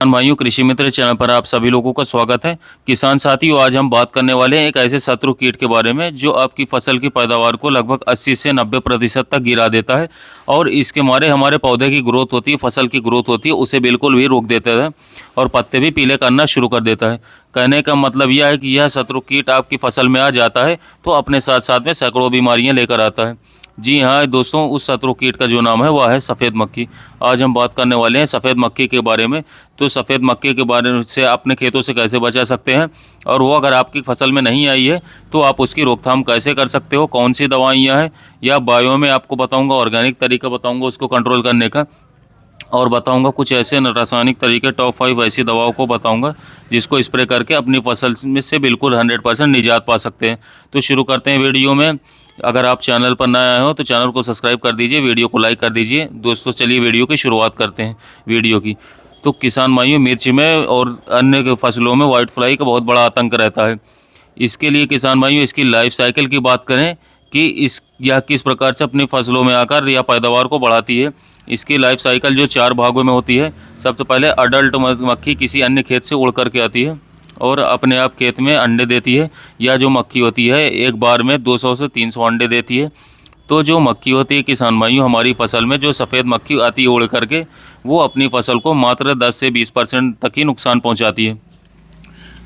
किसान भाइयों, कृषि मित्र चैनल पर आप सभी लोगों का स्वागत है। किसान साथियों, आज हम बात करने वाले हैं एक ऐसे शत्रु कीट के बारे में जो आपकी फसल की पैदावार को लगभग 80 से 90% तक गिरा देता है और इसके मारे हमारे पौधे की ग्रोथ होती है, फसल की ग्रोथ होती है, उसे बिल्कुल भी रोक देता है और पत्ते भी पीले करना शुरू कर देता है। कहने का मतलब यह है कि यह शत्रु कीट आपकी फसल में आ जाता है तो अपने साथ साथ में सैकड़ों बीमारियाँ लेकर आता है। जी हाँ दोस्तों, उस शत्रु कीट का जो नाम है वह है सफ़ेद मक्खी। आज हम बात करने वाले हैं सफ़ेद मक्खी के बारे में। तो सफ़ेद मक्खी के बारे से अपने खेतों से कैसे बचा सकते हैं और वो अगर आपकी फसल में नहीं आई है तो आप उसकी रोकथाम कैसे कर सकते हो, कौन सी दवाइयाँ हैं, या बायो में आपको बताऊंगा, ऑर्गेनिक तरीका बताऊंगा उसको कंट्रोल करने का, और बताऊंगा कुछ ऐसे रासायनिक तरीके, टॉप 5 ऐसी दवाओं को बताऊंगा जिसको स्प्रे करके अपनी फसल में से बिल्कुल 100% निजात पा सकते हैं। तो शुरू करते हैं वीडियो में। अगर आप चैनल पर नए आए हो तो चैनल को सब्सक्राइब कर दीजिए, वीडियो को लाइक कर दीजिए। दोस्तों चलिए वीडियो की शुरुआत करते हैं वीडियो की। तो किसान भाइयों, मिर्च में और अन्य फसलों में वाइट फ्लाई का बहुत बड़ा आतंक रहता है। इसके लिए किसान भाइयों इसकी लाइफ साइकिल की बात करें कि यह किस प्रकार से अपनी फसलों में आकर या पैदावार को बढ़ाती है। इसकी लाइफ साइकिल जो 4 भागों में होती है। सबसे पहले अडल्ट मक्खी किसी अन्य खेत से उड़ करके आती है और अपने आप खेत में अंडे देती है। या जो मक्खी होती है एक बार में 200 से 300 अंडे देती है। तो जो मक्खी होती है किसान भाइयों, हमारी फसल में जो सफ़ेद मक्खी आती है उड़ करके, वो अपनी फसल को मात्र 10 से 20% तक ही नुकसान पहुंचाती है।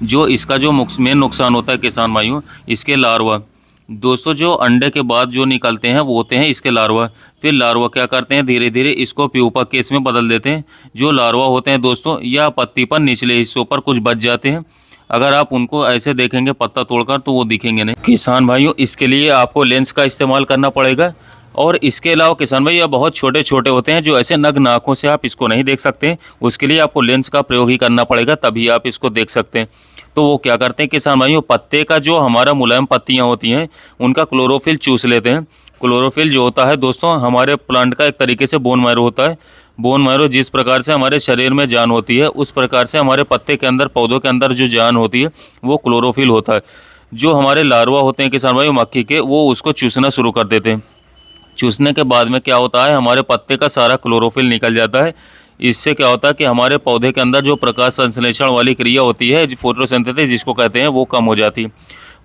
जो इसका जो मेन नुकसान होता है किसान भाइयों, इसके लार्वा। दोस्तों जो अंडे के बाद जो निकलते हैं वो होते हैं इसके लार्वा। फिर लार्वा क्या करते हैं, धीरे धीरे इसको प्यूपा केस में बदल देते हैं। जो लार्वा होते हैं दोस्तों, या पत्ती पर निचले हिस्सों पर कुछ बच जाते हैं। अगर आप उनको ऐसे देखेंगे पत्ता तोड़कर तो वो दिखेंगे नहीं। किसान भाइयों, इसके लिए आपको लेंस का इस्तेमाल करना पड़ेगा। और इसके अलावा किसान भाई, ये बहुत छोटे छोटे होते हैं जो ऐसे नग नाखों से आप इसको नहीं देख सकते। उसके लिए आपको लेंस का प्रयोग ही करना पड़ेगा, तभी आप इसको देख सकते हैं। तो वो क्या करते हैं किसान भाइयों, पत्ते का जो हमारा मुलायम पत्तियां होती हैं उनका क्लोरोफिल चूस लेते हैं। क्लोरोफिल जो होता है दोस्तों, हमारे प्लांट का एक तरीके से बोन मैरो होता है। बोन मैरो जिस प्रकार से हमारे शरीर में जान होती है, उस प्रकार से हमारे पत्ते के अंदर, पौधों के अंदर जो जान होती है वो क्लोरोफिल होता है। जो हमारे लार्वा होते हैं किसान भाई मक्खी के, वो उसको चूसना शुरू कर देते हैं। चूसने के बाद में क्या होता है, हमारे पत्ते का सारा क्लोरोफिल निकल जाता है। इससे क्या होता है कि हमारे पौधे के अंदर जो प्रकाश संश्लेषण वाली क्रिया होती है, फोटोसिंथेसिस जिसको कहते हैं, वो कम हो जाती है।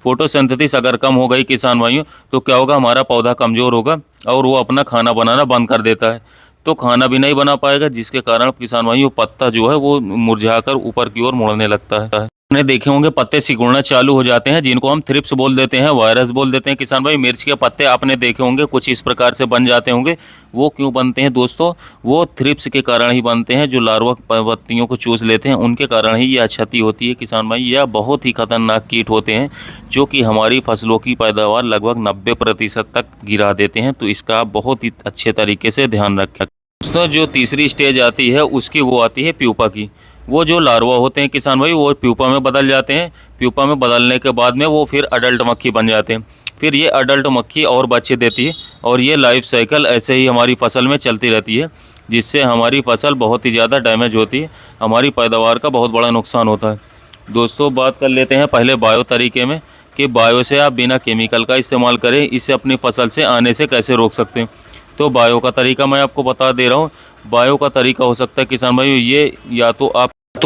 फोटोसिंथेसिस अगर कम हो गई किसान भाइयों तो क्या होगा, हमारा पौधा कमज़ोर होगा और वो अपना खाना बनाना बंद कर देता है। तो खाना भी नहीं बना पाएगा, जिसके कारण किसान भाइयों पत्ता जो है वो मुरझाकर ऊपर की ओर मुड़ने लगता है। आपने देखे होंगे पत्ते सिकुड़ना चालू हो जाते हैं, जिनको हम थ्रिप्स बोल देते हैं, वायरस बोल देते हैं। किसान भाई, मिर्च के पत्ते आपने देखे होंगे कुछ इस प्रकार से बन जाते होंगे। वो क्यों बनते हैं दोस्तों, वो थ्रिप्स के कारण ही बनते हैं। जो लार्वा पत्तियों को चूस लेते हैं उनके कारण ही यह क्षति होती है किसान भाई। यह बहुत ही खतरनाक कीट होते हैं जो कि हमारी फसलों की पैदावार लगभग 90% तक गिरा देते हैं। तो इसका आप बहुत ही अच्छे तरीके से ध्यान रखें दोस्तों। जो तीसरी स्टेज आती है उसकी, वो आती है प्यूपा की। वो जो लार्वा होते हैं किसान भाई, वो प्यूपा में बदल जाते हैं। प्यूपा में बदलने के बाद में वो फिर अडल्ट मक्खी बन जाते हैं। फिर ये अडल्ट मक्खी और बच्चे देती है और ये लाइफ साइकिल ऐसे ही हमारी फसल में चलती रहती है, जिससे हमारी फसल बहुत ही ज़्यादा डैमेज होती है, हमारी पैदावार का बहुत बड़ा नुकसान होता है। दोस्तों बात कर लेते हैं पहले बायो तरीके में कि बायो से आप बिना केमिकल का इस्तेमाल करें, इसे अपनी फसल से आने से कैसे रोक सकते हैं। तो बायो का तरीका मैं आपको बता दे रहा हूँ। बायो का तरीका हो सकता है किसान भाई, ये या तो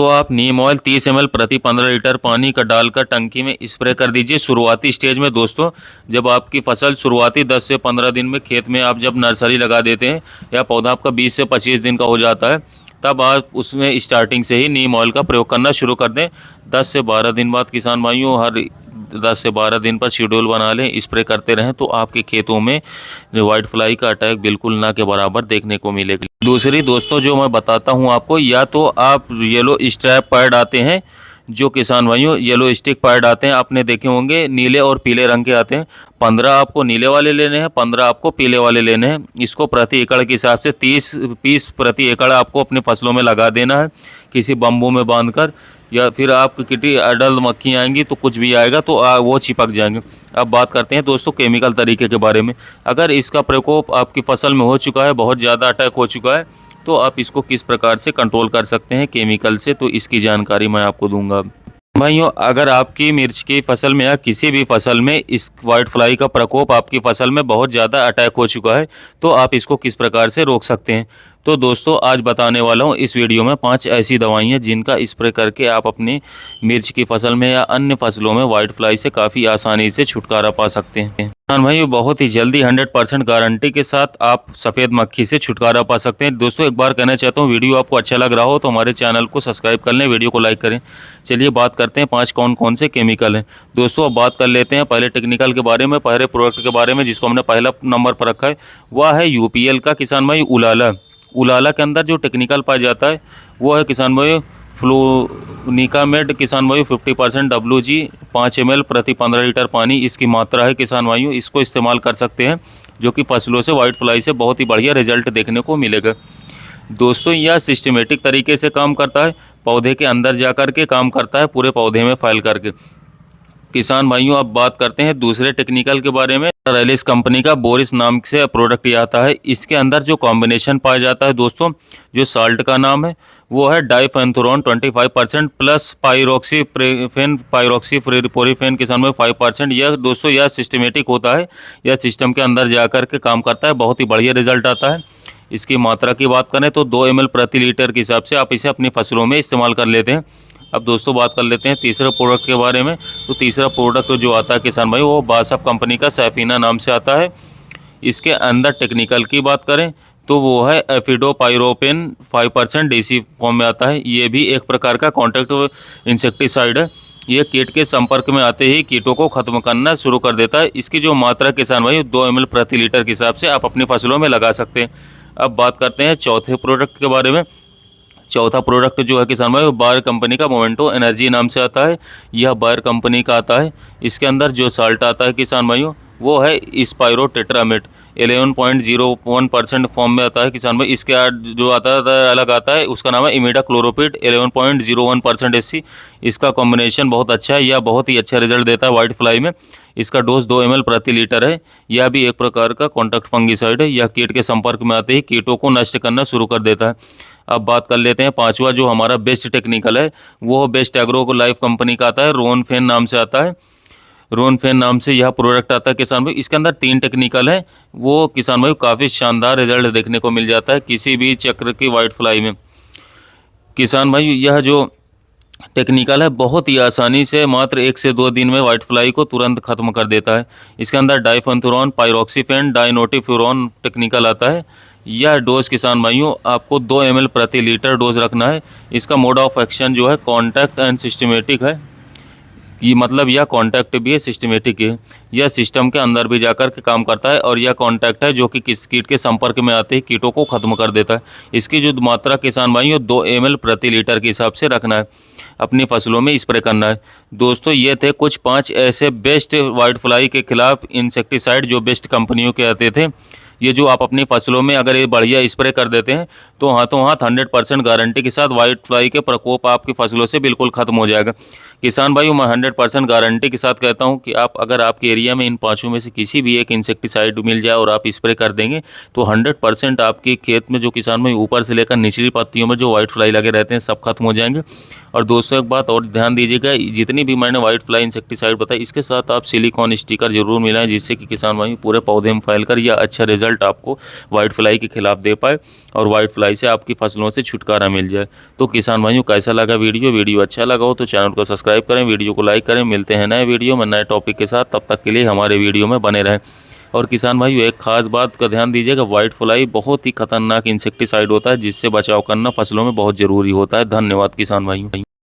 आप नीम ऑयल 30 ml प्रति 15 लीटर पानी का डालकर टंकी में स्प्रे कर दीजिए शुरुआती स्टेज में। दोस्तों जब आपकी फसल शुरुआती 10 से 15 दिन में खेत में आप जब नर्सरी लगा देते हैं या पौधा आपका 20 से 25 दिन का हो जाता है, तब आप उसमें स्टार्टिंग से ही नीम ऑयल का प्रयोग करना शुरू कर दें। 10 से 12 दिन बाद किसान भाइयों, हर 10 से 12 दिन पर शेड्यूल बना लें, स्प्रे करते रहें, तो आपके खेतों में वाइट फ्लाई का अटैक बिल्कुल ना के बराबर देखने को मिलेगा। दूसरी दोस्तों जो मैं बताता हूं आपको, या तो आप येलो स्ट्रैप पैड आते हैं, जो किसान भाइयों येलो स्टिक पैड आते हैं, आपने देखे होंगे नीले और पीले रंग के आते हैं। 15 आपको नीले वाले लेने हैं, 15 आपको पीले वाले लेने हैं। इसको प्रति एकड़ के हिसाब से 30 पीस प्रति एकड़ आपको अपनी फसलों में लगा देना है, किसी बम्बू में बांधकर। या फिर आपकी किटी अडल्ट मक्खी आएंगी तो कुछ भी आएगा तो वो चिपक जाएंगे। अब बात करते हैं दोस्तों केमिकल तरीके के बारे में। अगर इसका प्रकोप आपकी फसल में हो चुका है, बहुत ज़्यादा अटैक हो चुका है, तो आप इसको किस प्रकार से कंट्रोल कर सकते हैं केमिकल से, तो इसकी जानकारी मैं आपको दूंगा। भाइयों, अगर आपकी मिर्च की फसल में या किसी भी फसल में इस वाइट फ्लाई का प्रकोप आपकी फसल में बहुत ज़्यादा अटैक हो चुका है, तो आप इसको किस प्रकार से रोक सकते हैं। तो दोस्तों आज बताने वाला हूँ इस वीडियो में 5 ऐसी दवाइयाँ जिनका स्प्रे करके आप अपनी मिर्च की फसल में या अन्य फसलों में वाइट फ्लाई से काफ़ी आसानी से छुटकारा पा सकते हैं। किसान भाई बहुत ही जल्दी 100% गारंटी के साथ आप सफ़ेद मक्खी से छुटकारा पा सकते हैं। दोस्तों एक बार कहना चाहता हूँ, वीडियो आपको अच्छा लग रहा हो तो हमारे चैनल को सब्सक्राइब कर लें, वीडियो को लाइक करें। चलिए बात करते हैं 5 कौन कौन से केमिकल हैं। दोस्तों अब बात कर लेते हैं पहले टेक्निकल के बारे में, पहले प्रोडक्ट के बारे में जिसको हमने पहला नंबर पर रखा है वह है UPL का किसान भाई उलाला। उलाला के अंदर जो टेक्निकल पाया जाता है वो है किसान भाई फ्लोनिकामेड किसान भाई 50% WG 5 ml प्रति 15 लीटर पानी इसकी मात्रा है किसान भाइयों। इसको इस्तेमाल कर सकते हैं जो कि फसलों से वाइट फ्लाई से बहुत ही बढ़िया रिजल्ट देखने को मिलेगा। दोस्तों यह सिस्टमेटिक तरीके से काम करता है, पौधे के अंदर जा कर के काम करता है, पूरे पौधे में फैल करके। किसान भाइयों अब बात करते हैं दूसरे टेक्निकल के बारे में। रेलिस कंपनी का बोरिस नाम से प्रोडक्ट ये आता है। इसके अंदर जो कॉम्बिनेशन पाया जाता है दोस्तों, जो साल्ट का नाम है वो है डाइफेंथोरॉन 25% प्लस पायरोक्सीपोरिफेन किसान में 5%। यह दोस्तों यह सिस्टमेटिक होता है, यह सिस्टम के अंदर जा कर के काम करता है, बहुत ही बढ़िया रिजल्ट आता है। इसकी मात्रा की बात करें तो 2 ml प्रति लीटर के हिसाब से आप इसे अपनी फसलों में इस्तेमाल कर लेते हैं। अब दोस्तों बात कर लेते हैं तीसरे प्रोडक्ट के बारे में। तो तीसरा प्रोडक्ट जो आता है किसान भाई वो बासफ कंपनी का सैफीना नाम से आता है। इसके अंदर टेक्निकल की बात करें तो वो है एफिडोपाइरोपेन 5% DC फॉर्म में आता है। ये भी एक प्रकार का कॉन्ट्रैक्ट इंसेक्टिसाइड है। ये कीट के संपर्क में आते ही कीटों को खत्म करना शुरू कर देता है। इसकी जो मात्रा किसान भाई 2 ml प्रति लीटर के हिसाब से आप अपनी फसलों में लगा सकते हैं। अब बात करते हैं चौथे प्रोडक्ट के बारे में। चौथा प्रोडक्ट जो है किसान भाई वो बायर कंपनी का मोमेंटो एनर्जी नाम से आता है। यह बायर कंपनी का आता है। इसके अंदर जो साल्ट आता है किसान भाइयों वो है स्पाइरो टेट्रामेट 11.01% फॉर्म में आता है किसान भाई। इसके जो आता है अलग आता है, उसका नाम है इमिडा क्लोरोपिड 11.01% SC। इसका कॉम्बिनेशन बहुत अच्छा है, यह बहुत ही अच्छा रिजल्ट देता है वाइट फ्लाई में। इसका डोज 2 ml प्रति लीटर है। यह भी एक प्रकार का कॉन्टैक्ट फंगिसाइड है। यह कीट के संपर्क में आते ही कीटों को नष्ट करना शुरू कर देता है। अब बात कर लेते हैं पांचवा जो हमारा बेस्ट टेक्निकल है वो बेस्ट एग्रो लाइफ कंपनी का आता है, रोनफेन नाम से आता है। रोनफेन नाम से यह प्रोडक्ट आता है किसान भाई। इसके अंदर 3 टेक्निकल है, वो किसान भाई काफ़ी शानदार रिजल्ट देखने को मिल जाता है किसी भी चक्र की वाइट फ्लाई में। किसान भाई यह जो टेक्निकल है बहुत ही आसानी से मात्र 1 से 2 दिन में वाइट फ्लाई को तुरंत खत्म कर देता है। इसके अंदर डाइफेंथोरॉन पायरोक्सीफेन डाइनोटिफ्यूरॉन टेक्निकल आता है। यह डोज किसान भाइयों आपको 2 ml प्रति लीटर डोज रखना है। इसका मोड ऑफ एक्शन जो है कॉन्टैक्ट एंड सिस्टमेटिक है। ये मतलब यह कॉन्टैक्ट भी है, सिस्टमेटिक है। यह सिस्टम के अंदर भी जाकर के काम करता है और यह कॉन्टैक्ट है जो कि किस कीट के संपर्क में आते ही कीटों को खत्म कर देता है। इसकी जो मात्रा किसान भाइयों 2 ml प्रति लीटर के हिसाब से रखना है, अपनी फसलों में स्प्रे करना है। दोस्तों ये थे कुछ 5 ऐसे बेस्ट वाइट फ्लाई के खिलाफ इंसेक्टिसाइड जो बेस्ट कंपनियों के आते थे। ये जो आप अपनी फसलों में अगर ये बढ़िया स्प्रे कर देते हैं तो हाथों हाथ 100% गारंटी के साथ वाइट फ्लाई के प्रकोप आपकी फसलों से बिल्कुल खत्म हो जाएगा। किसान भाइयों मैं 100% गारंटी के साथ कहता हूं कि आप अगर आपके एरिया में इन 5 में से किसी भी एक इंसेक्टिसाइड मिल जाए और आप स्प्रे कर देंगे तो 100% आपके खेत में जो किसान भाई ऊपर से लेकर निचली पत्तियों में जो वाइट फ्लाई लगे रहते हैं सब खत्म हो जाएंगे। और दोस्तों एक बात और ध्यान दीजिएगा, जितनी भी मैंने वाइट फ्लाई इंसेक्टिसाइड बताई इसके साथ आप सिलिकॉन स्टिकर जरूर मिलाएं जिससे कि किसान भाई पूरे पौधे में फैलकर यह अच्छा रिजल्ट आपको वाइट फ्लाई के खिलाफ दे पाए और वाइट फ्लाई से आपकी फसलों से छुटकारा मिल जाए। तो किसान भाइयों कैसा लगा वीडियो अच्छा लगा हो तो चैनल को सब्सक्राइब करें, वीडियो को लाइक करें। मिलते हैं नए वीडियो में नए टॉपिक के साथ, तब तक के लिए हमारे वीडियो में बने रहें। और किसान भाइयों एक खास बात का ध्यान दीजिएगा, वाइट फ्लाई बहुत ही खतरनाक इंसेक्टिसाइड होता है जिससे बचाव करना फसलों में बहुत ज़रूरी होता है। धन्यवाद किसान भाइयों।